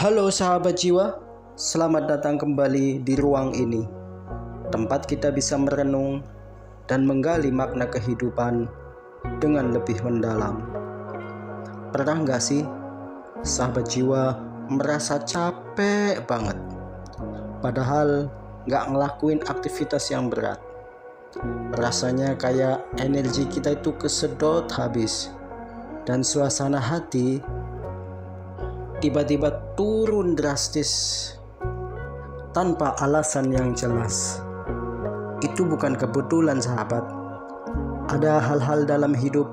Halo sahabat jiwa, selamat datang kembali di ruang ini, tempat kita bisa merenung dan menggali makna kehidupan dengan lebih mendalam. Pernah gak sih sahabat jiwa merasa capek banget, padahal gak ngelakuin aktivitas yang berat? Rasanya kayak energi kita itu kesedot habis, dan suasana hati tiba-tiba turun drastis tanpa alasan yang jelas. Itu bukan kebetulan sahabat. Ada hal-hal dalam hidup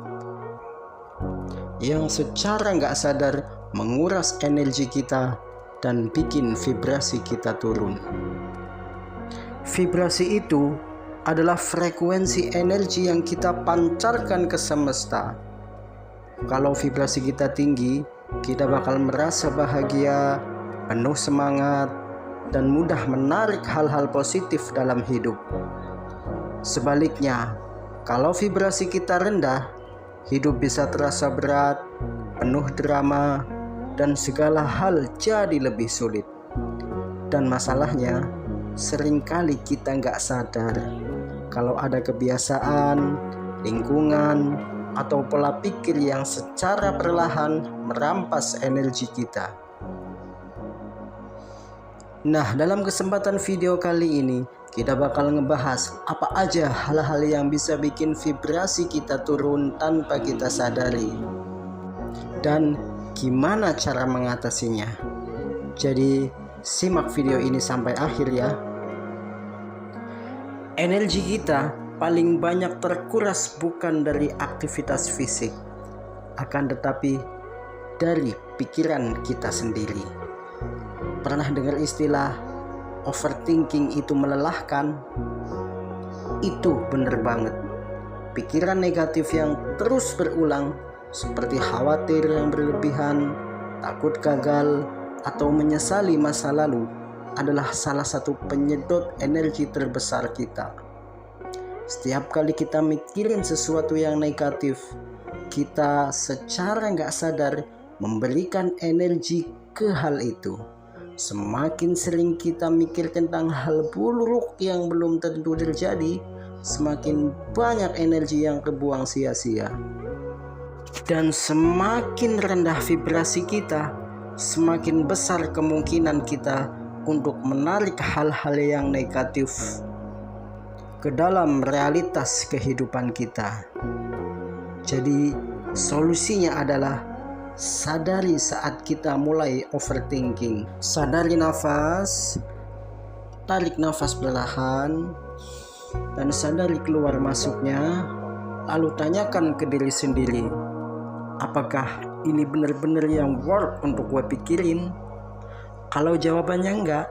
yang secara gak sadar menguras energi kita dan bikin vibrasi kita turun. Vibrasi itu adalah frekuensi energi yang kita pancarkan ke semesta. Kalau vibrasi kita tinggi, kita bakal merasa bahagia, penuh semangat, dan mudah menarik hal-hal positif dalam hidup. Sebaliknya, kalau vibrasi kita rendah, hidup bisa terasa berat, penuh drama, dan segala hal jadi lebih sulit. Dan masalahnya, seringkali kita nggak sadar kalau ada kebiasaan, lingkungan, atau pola pikir yang secara perlahan merampas energi kita. Nah, dalam kesempatan video kali ini kita bakal ngebahas apa aja hal-hal yang bisa bikin vibrasi kita turun tanpa kita sadari, dan gimana cara mengatasinya. Jadi simak video ini sampai akhir ya. Energi kita paling banyak terkuras bukan dari aktivitas fisik, akan tetapi dari pikiran kita sendiri. Pernah dengar istilah overthinking itu melelahkan? Itu bener banget. Pikiran negatif yang terus berulang seperti khawatir yang berlebihan, takut gagal, atau menyesali masa lalu adalah salah satu penyedot energi terbesar kita. Setiap kali kita mikirin sesuatu yang negatif, kita secara nggak sadar memberikan energi ke hal itu. Semakin sering kita mikir tentang hal buruk yang belum tentu terjadi, semakin banyak energi yang kebuang sia-sia. Dan semakin rendah vibrasi kita, semakin besar kemungkinan kita untuk menarik hal-hal yang negatif ke dalam realitas kehidupan kita. Jadi solusinya adalah sadari saat kita mulai overthinking. Sadari nafas, tarik nafas perlahan, dan sadari keluar masuknya. Lalu tanyakan ke diri sendiri, apakah ini benar-benar yang worth untuk gue pikirin? Kalau jawabannya enggak,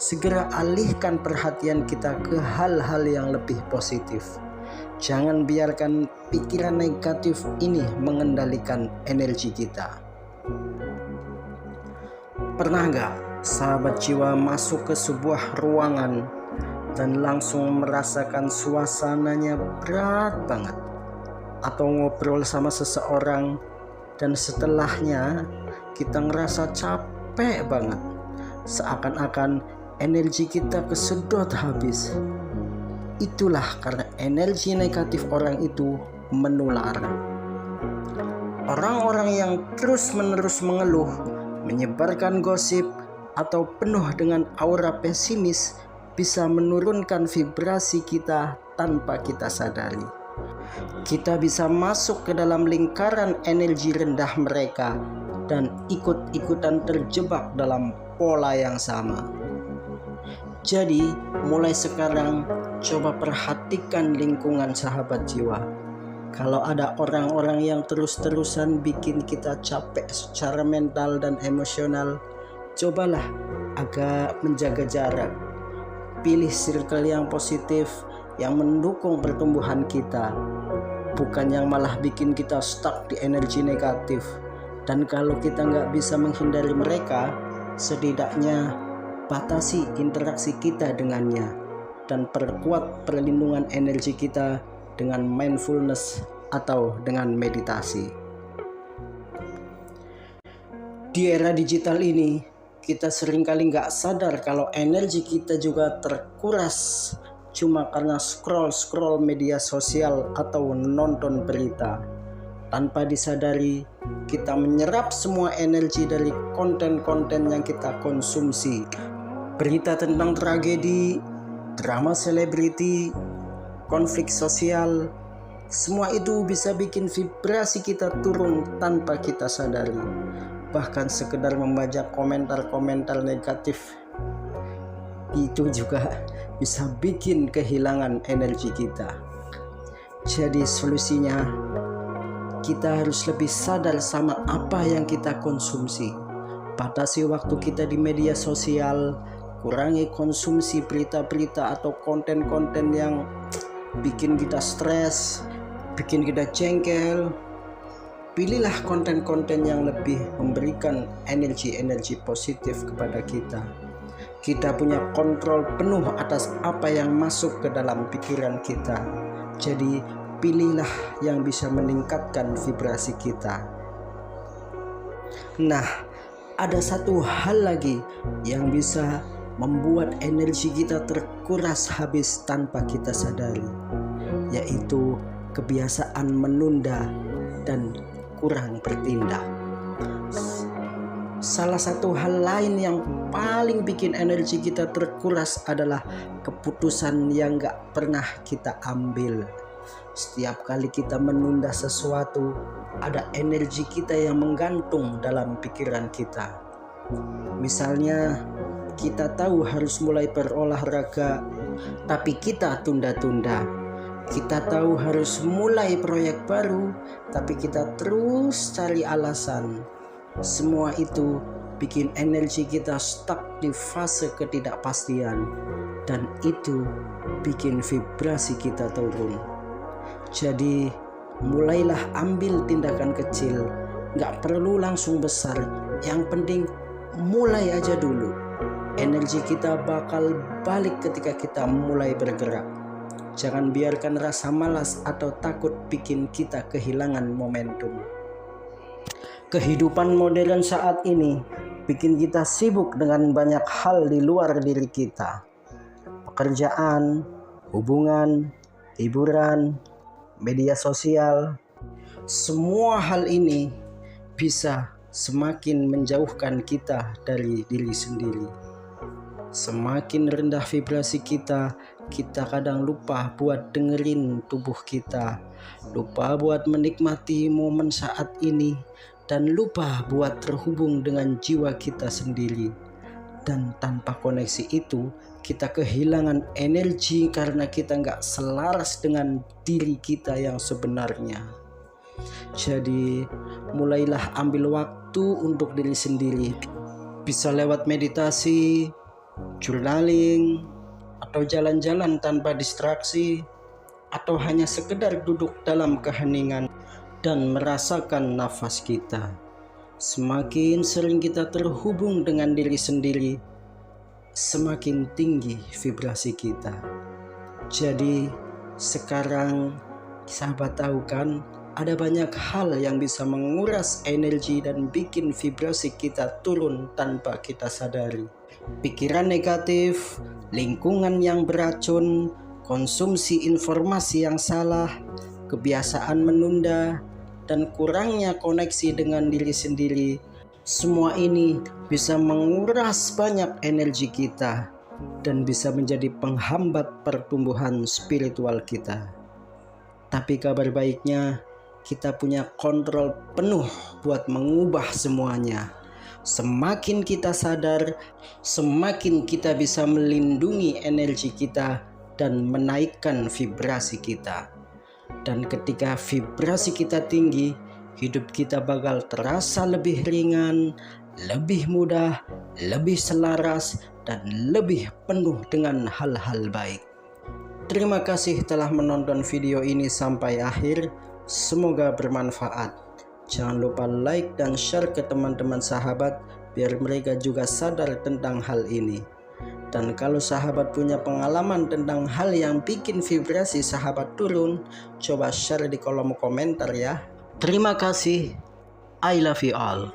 segera alihkan perhatian kita ke hal-hal yang lebih positif. Jangan biarkan pikiran negatif ini mengendalikan energi kita. Pernah gak sahabat jiwa masuk ke sebuah ruangan dan langsung merasakan suasananya berat banget? Atau ngobrol sama seseorang dan setelahnya kita ngerasa capek banget, seakan-akan energi kita kesedot habis. Itulah karena energi negatif orang itu menular. Orang-orang yang terus-menerus mengeluh, menyebarkan gosip, atau penuh dengan aura pesimis bisa menurunkan vibrasi kita tanpa kita sadari. Kita bisa masuk ke dalam lingkaran energi rendah mereka dan ikut-ikutan terjebak dalam pola yang sama. Jadi, mulai sekarang coba perhatikan lingkungan sahabat jiwa. Kalau ada orang-orang yang terus-terusan bikin kita capek secara mental dan emosional, cobalah agak menjaga jarak. Pilih circle yang positif, yang mendukung pertumbuhan kita, bukan yang malah bikin kita stuck di energi negatif. Dan kalau kita nggak bisa menghindari mereka, setidaknya batasi interaksi kita dengannya dan perkuat perlindungan energi kita dengan mindfulness atau dengan meditasi. Di era digital ini, Kita seringkali nggak sadar kalau energi kita juga terkuras cuma karena scroll media sosial atau nonton berita. Tanpa disadari, kita menyerap semua energi dari konten-konten yang kita konsumsi. Berita tentang tragedi, drama selebriti, konflik sosial, semua itu bisa bikin vibrasi kita turun tanpa kita sadari. Bahkan sekedar membaca komentar-komentar negatif itu juga bisa bikin kehilangan energi kita. Jadi solusinya, kita harus lebih sadar sama apa yang kita konsumsi. Batasi waktu kita di media sosial, kurangi konsumsi berita-berita atau konten-konten yang bikin kita stres, bikin kita jengkel. Pilihlah konten-konten yang lebih memberikan energi positif kepada kita. Kita punya kontrol penuh atas apa yang masuk ke dalam pikiran kita. Jadi pilihlah yang bisa meningkatkan vibrasi kita. Nah, ada satu hal lagi yang bisa membuat energi kita terkuras habis tanpa kita sadari, yaitu kebiasaan menunda dan kurang bertindak. Salah satu hal lain yang paling bikin energi kita terkuras adalah keputusan yang gak pernah kita ambil. Setiap kali kita menunda sesuatu, ada energi kita yang menggantung dalam pikiran kita. Misalnya, kita tahu harus mulai berolahraga, tapi kita tunda-tunda. Kita tahu harus mulai proyek baru, tapi kita terus cari alasan. Semua itu bikin energi kita stuck di fase ketidakpastian, dan itu bikin vibrasi kita turun. Jadi mulailah ambil tindakan kecil, gak perlu langsung besar, yang penting mulai aja dulu. Energi kita bakal balik ketika kita mulai bergerak. Jangan biarkan rasa malas atau takut bikin kita kehilangan momentum. Kehidupan modern saat ini bikin kita sibuk dengan banyak hal di luar diri kita. Pekerjaan, hubungan, hiburan, media sosial, semua hal ini bisa semakin menjauhkan kita dari diri sendiri. Semakin rendah vibrasi kita, kita kadang lupa buat dengerin tubuh kita, lupa buat menikmati momen saat ini, dan lupa buat terhubung dengan jiwa kita sendiri. Dan tanpa koneksi itu, kita kehilangan energi karena kita nggak selaras dengan diri kita yang sebenarnya. Jadi mulailah ambil waktu untuk diri sendiri. Bisa lewat meditasi, journaling, atau jalan-jalan tanpa distraksi, atau hanya sekedar duduk dalam keheningan dan merasakan nafas kita. Semakin sering kita terhubung dengan diri sendiri, semakin tinggi vibrasi kita. Jadi sekarang sahabat tahu kan, ada banyak hal yang bisa menguras energi dan bikin vibrasi kita turun tanpa kita sadari. Pikiran negatif, lingkungan yang beracun, konsumsi informasi yang salah, kebiasaan menunda, dan kurangnya koneksi dengan diri sendiri. Semua ini bisa menguras banyak energi kita dan bisa menjadi penghambat pertumbuhan spiritual kita. Tapi kabar baiknya, kita punya kontrol penuh buat mengubah semuanya. Semakin kita sadar, semakin kita bisa melindungi energi kita dan menaikkan vibrasi kita. Dan ketika vibrasi kita tinggi, hidup kita bakal terasa lebih ringan, lebih mudah, lebih selaras, dan lebih penuh dengan hal-hal baik. Terima kasih telah menonton video ini sampai akhir. Semoga bermanfaat. Jangan lupa like dan share ke teman-teman sahabat biar mereka juga sadar tentang hal ini. Dan kalau sahabat punya pengalaman tentang hal yang bikin vibrasi sahabat turun, coba share di kolom komentar ya. Terima kasih. I love you all.